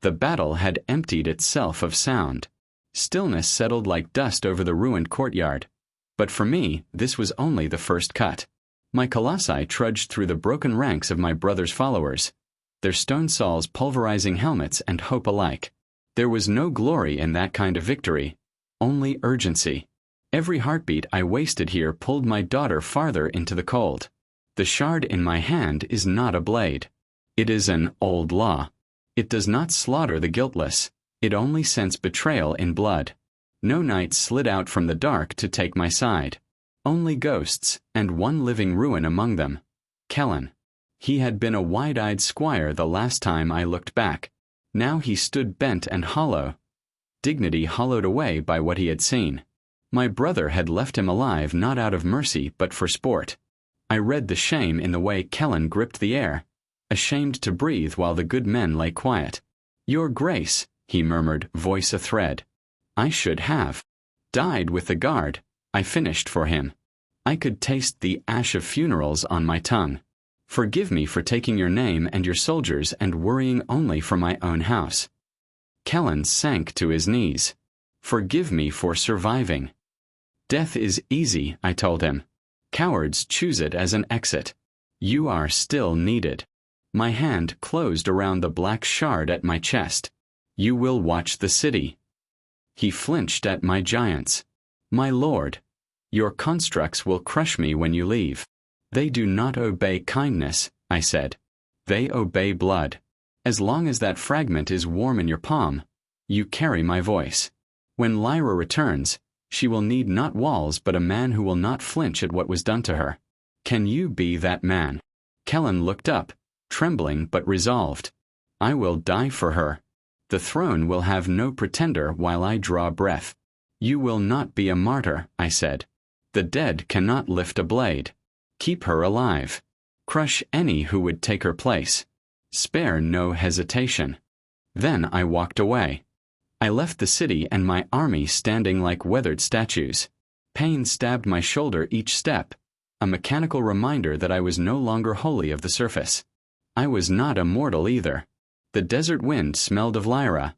The battle had emptied itself of sound. Stillness settled like dust over the ruined courtyard. But for me, this was only the first cut. My Colossi trudged through the broken ranks of my brother's followers, their stone saw's pulverizing helmets and hope alike. There was no glory in that kind of victory, only urgency. Every heartbeat I wasted here pulled my daughter farther into the cold. The shard in my hand is not a blade. It is an old law. It does not slaughter the guiltless. It only scents betrayal in blood. No knight slid out from the dark to take my side. Only ghosts, and one living ruin among them. Kellen. He had been a wide-eyed squire the last time I looked back. Now he stood bent and hollow, dignity hollowed away by what he had seen. My brother had left him alive not out of mercy but for sport. I read the shame in the way Kellen gripped the air, ashamed to breathe while the good men lay quiet. "Your Grace," he murmured, voice athread. I should have died with the guard. I finished for him. I could taste the ash of funerals on my tongue. Forgive me for taking your name and your soldiers and worrying only for my own house. Kellen sank to his knees. Forgive me for surviving. Death is easy, I told him. Cowards choose it as an exit. You are still needed. My hand closed around the black shard at my chest. You will watch the city. He flinched at my giants. My lord, your constructs will crush me when you leave. They do not obey kindness, I said. They obey blood. As long as that fragment is warm in your palm, you carry my voice. When Lyra returns, she will need not walls but a man who will not flinch at what was done to her. Can you be that man? Kellen looked up, trembling but resolved. I will die for her. The throne will have no pretender while I draw breath. You will not be a martyr, I said. The dead cannot lift a blade. Keep her alive. Crush any who would take her place. Spare no hesitation. Then I walked away. I left the city and my army standing like weathered statues. Pain stabbed my shoulder each step, a mechanical reminder that I was no longer wholly of the surface. I was not immortal either. The desert wind smelled of Lyra.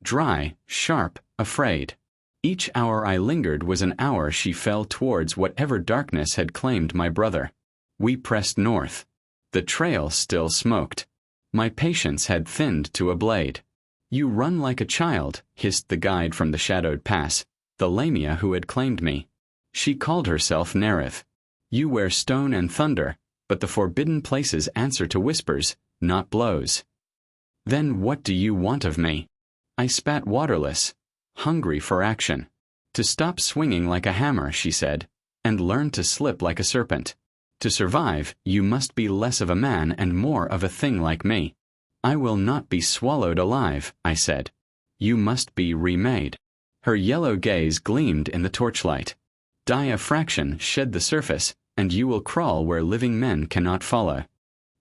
Dry, sharp, afraid. Each hour I lingered was an hour she fell towards whatever darkness had claimed my brother. We pressed north. The trail still smoked. My patience had thinned to a blade. You run like a child, hissed the guide from the shadowed pass, the Lamia who had claimed me. She called herself Nerith. You wear stone and thunder, but the forbidden places answer to whispers, not blows. Then what do you want of me? I spat waterless, hungry for action. To stop swinging like a hammer, she said, and learn to slip like a serpent. To survive, you must be less of a man and more of a thing like me. I will not be swallowed alive, I said. You must be remade. Her yellow gaze gleamed in the torchlight. Die a fraction, shed the surface, and you will crawl where living men cannot follow.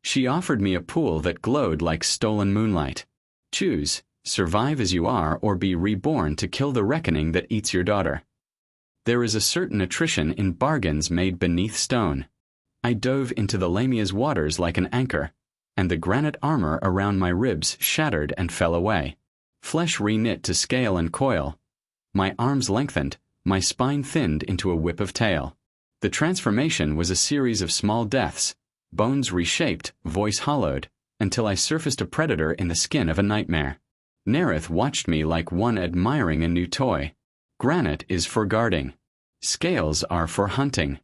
She offered me a pool that glowed like stolen moonlight. Choose, survive as you are or be reborn to kill the reckoning that eats your daughter. There is a certain attrition in bargains made beneath stone. I dove into the Lamia's waters like an anchor, and the granite armor around my ribs shattered and fell away. Flesh reknit to scale and coil. My arms lengthened, my spine thinned into a whip of tail. The transformation was a series of small deaths, bones reshaped, voice hollowed, until I surfaced a predator in the skin of a nightmare. Nerith watched me like one admiring a new toy. Granite is for guarding. Scales are for hunting.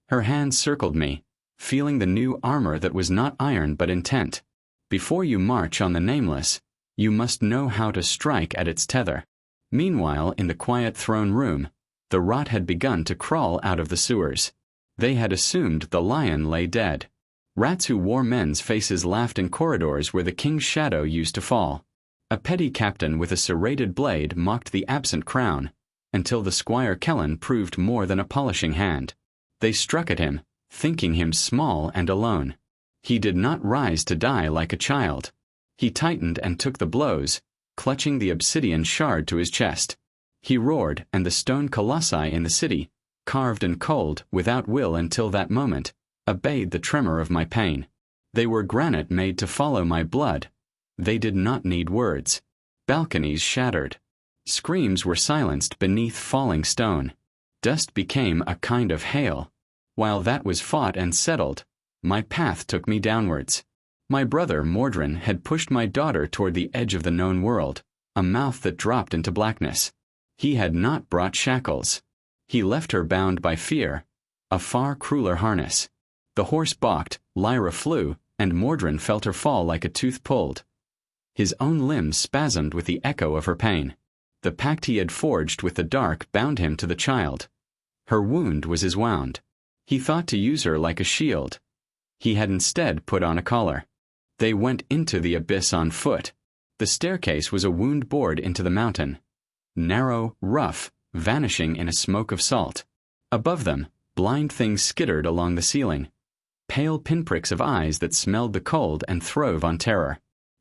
Her hand circled me, feeling the new armor that was not iron but intent. Before you march on the Nameless, you must know how to strike at its tether. Meanwhile, in the quiet throne room, the rot had begun to crawl out of the sewers. They had assumed the lion lay dead. Rats who wore men's faces laughed in corridors where the king's shadow used to fall. A petty captain with a serrated blade mocked the absent crown, until the Squire Kellen proved more than a polishing hand. They struck at him, thinking him small and alone. He did not rise to die like a child. He tightened and took the blows, clutching the obsidian shard to his chest. He roared, and the stone colossi in the city, carved and cold, without will until that moment, obeyed the tremor of my pain. They were granite made to follow my blood. They did not need words. Balconies shattered. Screams were silenced beneath falling stone. Dust became a kind of hail. While that was fought and settled, my path took me downwards. My brother, Mordrin, had pushed my daughter toward the edge of the known world, a mouth that dropped into blackness. He had not brought shackles. He left her bound by fear, a far crueler harness. The horse balked, Lyra flew, and Mordrin felt her fall like a tooth pulled. His own limbs spasmed with the echo of her pain. The pact he had forged with the dark bound him to the child. Her wound was his wound. He thought to use her like a shield. He had instead put on a collar. They went into the abyss on foot. The staircase was a wound bored into the mountain. Narrow, rough, vanishing in a smoke of salt. Above them, blind things skittered along the ceiling. Pale pinpricks of eyes that smelled the cold and throve on terror.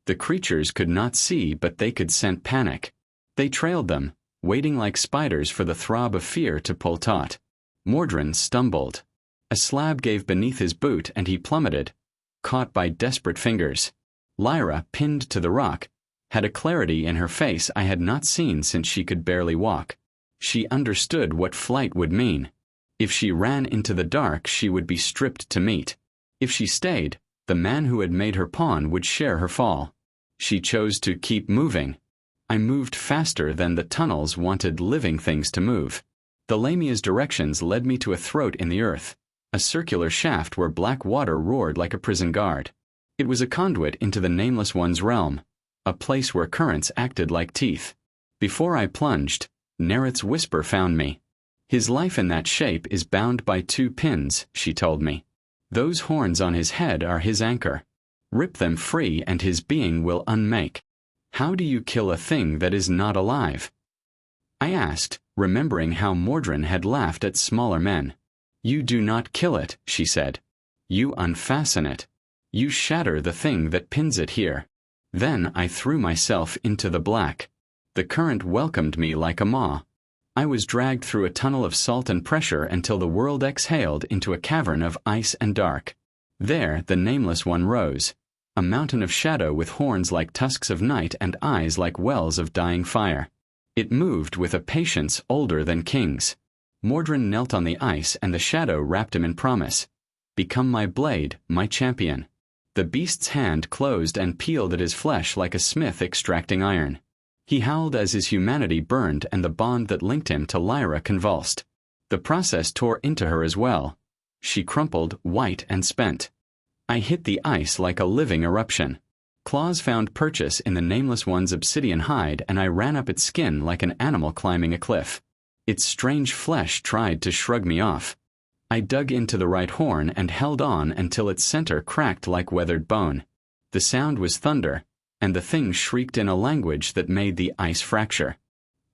The creatures could not see, but they could scent panic. They trailed them, waiting like spiders for the throb of fear to pull taut. Mordrin stumbled. A slab gave beneath his boot and he plummeted, caught by desperate fingers. Lyra, pinned to the rock, had a clarity in her face I had not seen since she could barely walk. She understood what flight would mean. If she ran into the dark, she would be stripped to meat. If she stayed, the man who had made her pawn would share her fall. She chose to keep moving. I moved faster than the tunnels wanted living things to move. The Lamia's directions led me to a throat in the earth, a circular shaft where black water roared like a prison guard. It was a conduit into the Nameless One's realm, a place where currents acted like teeth. Before I plunged, Nereth's whisper found me. His life in that shape is bound by 2 pins, she told me. Those horns on his head are his anchor. Rip them free and his being will unmake. How do you kill a thing that is not alive? I asked, remembering how Mordrin had laughed at smaller men. You do not kill it, she said. You unfasten it. You shatter the thing that pins it here. Then I threw myself into the black. The current welcomed me like a maw. I was dragged through a tunnel of salt and pressure until the world exhaled into a cavern of ice and dark. There the Nameless One rose, a mountain of shadow with horns like tusks of night and eyes like wells of dying fire. It moved with a patience older than kings. Mordrin knelt on the ice and the shadow wrapped him in promise. Become my blade, my champion. The beast's hand closed and peeled at his flesh like a smith extracting iron. He howled as his humanity burned and the bond that linked him to Lyra convulsed. The process tore into her as well. She crumpled, white and spent. I hit the ice like a living eruption. Claws found purchase in the Nameless One's obsidian hide and I ran up its skin like an animal climbing a cliff. Its strange flesh tried to shrug me off. I dug into the right horn and held on until its center cracked like weathered bone. The sound was thunder, and the thing shrieked in a language that made the ice fracture.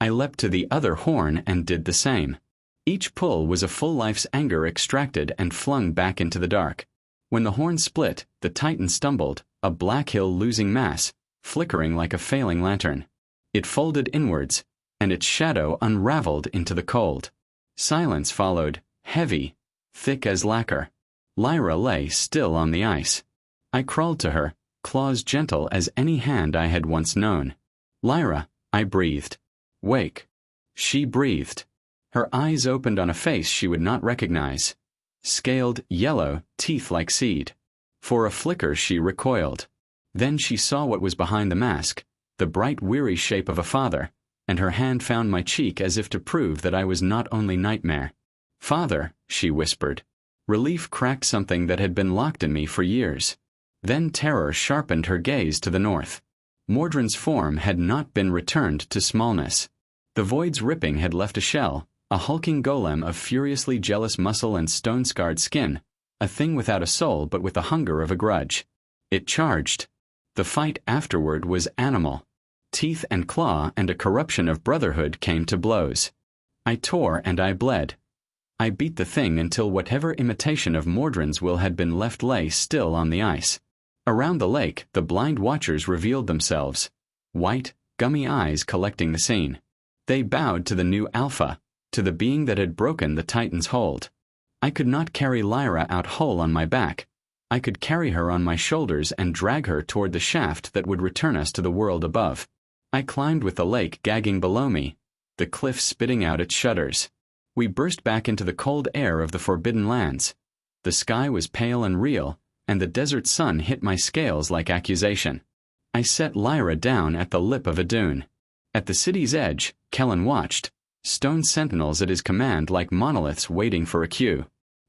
I leapt to the other horn and did the same. Each pull was a full life's anger extracted and flung back into the dark. When the horn split, the Titan stumbled, a black hill losing mass, flickering like a failing lantern. It folded inwards, and its shadow unraveled into the cold. Silence followed, heavy, thick as lacquer. Lyra lay still on the ice. I crawled to her, claws gentle as any hand I had once known. Lyra, I breathed. Wake. She breathed. Her eyes opened on a face she would not recognize. Scaled, yellow, teeth like seed. For a flicker she recoiled. Then she saw what was behind the mask, the bright weary shape of a father, and her hand found my cheek as if to prove that I was not only nightmare. Father, she whispered. Relief cracked something that had been locked in me for years. Then terror sharpened her gaze to the north. Mordrin's form had not been returned to smallness. The void's ripping had left a shell, a hulking golem of furiously jealous muscle and stone-scarred skin, a thing without a soul but with the hunger of a grudge. It charged. The fight afterward was animal. Teeth and claw and a corruption of brotherhood came to blows. I tore and I bled. I beat the thing until whatever imitation of Mordrin's will had been left lay still on the ice. Around the lake, the blind watchers revealed themselves, white, gummy eyes collecting the scene. They bowed to the new Alpha, to the being that had broken the Titan's hold. I could not carry Lyra out whole on my back. I could carry her on my shoulders and drag her toward the shaft that would return us to the world above. I climbed with the lake gagging below me, the cliff spitting out its shudders. We burst back into the cold air of the forbidden lands. The sky was pale and real, and the desert sun hit my scales like accusation. I set Lyra down at the lip of a dune. At the city's edge, Kellen watched, stone sentinels at his command like monoliths waiting for a cue.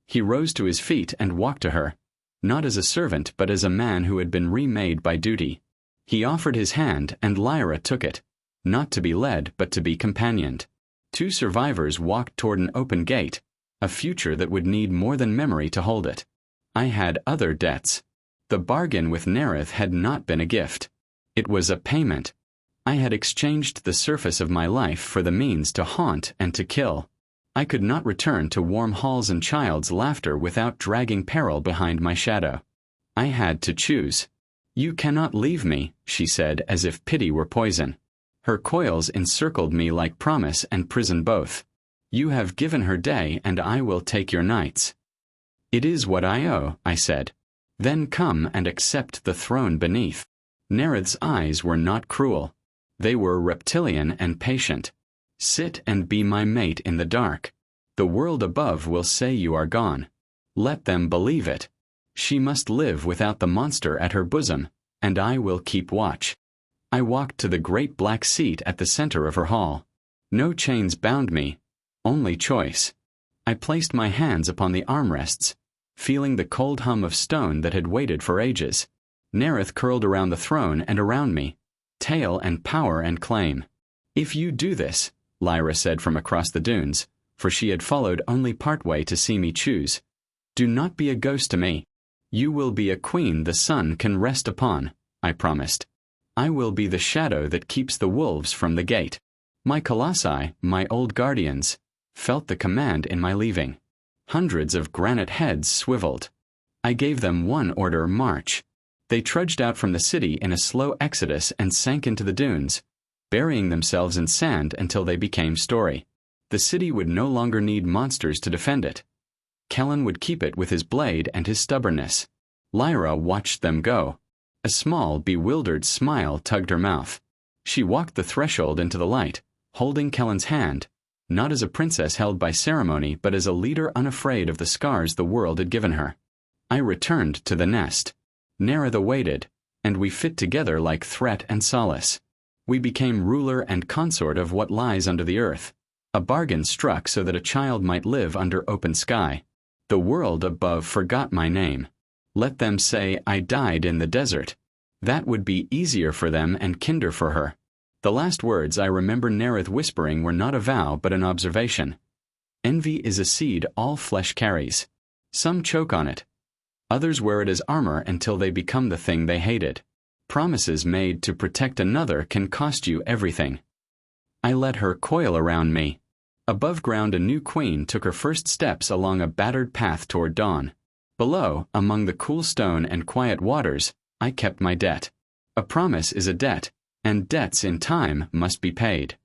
He rose to his feet and walked to her, not as a servant but as a man who had been remade by duty. He offered his hand and Lyra took it, not to be led but to be companioned. Two survivors walked toward an open gate, a future that would need more than memory to hold it. I had other debts. The bargain with Nerith had not been a gift. It was a payment. I had exchanged the surface of my life for the means to haunt and to kill. I could not return to warm halls and child's laughter without dragging peril behind my shadow. I had to choose. "You cannot leave me," she said as if pity were poison. Her coils encircled me like promise and prison both. "You have given her day and I will take your nights." "It is what I owe," I said. "Then come and accept the throne beneath." Nerith's eyes were not cruel. They were reptilian and patient. "Sit and be my mate in the dark. The world above will say you are gone. Let them believe it. She must live without the monster at her bosom, and I will keep watch." I walked to the great black seat at the center of her hall. No chains bound me, only choice. I placed my hands upon the armrests, feeling the cold hum of stone that had waited for ages. Nerith curled around the throne and around me, tail and power and claim. "If you do this," Lyra said from across the dunes, for she had followed only part way to see me choose, "do not be a ghost to me. You will be a queen the sun can rest upon," I promised. "I will be the shadow that keeps the wolves from the gate." My Colossi, my old guardians, felt the command in my leaving. Hundreds of granite heads swiveled. I gave them one order: march. They trudged out from the city in a slow exodus and sank into the dunes, burying themselves in sand until they became story. The city would no longer need monsters to defend it. Kellen would keep it with his blade and his stubbornness. Lyra watched them go. A small, bewildered smile tugged her mouth. She walked the threshold into the light, holding Kellen's hand, not as a princess held by ceremony but as a leader unafraid of the scars the world had given her. I returned to the nest. Nerith awaited, and we fit together like threat and solace. We became ruler and consort of what lies under the earth, a bargain struck so that a child might live under open sky. The world above forgot my name. Let them say I died in the desert. That would be easier for them and kinder for her. The last words I remember Nerith whispering were not a vow but an observation. Envy is a seed all flesh carries. Some choke on it. Others wear it as armor until they become the thing they hated. Promises made to protect another can cost you everything. I let her coil around me. Above ground, a new queen took her first steps along a battered path toward dawn. Below, among the cool stone and quiet waters, I kept my debt. A promise is a debt, and debts in time must be paid.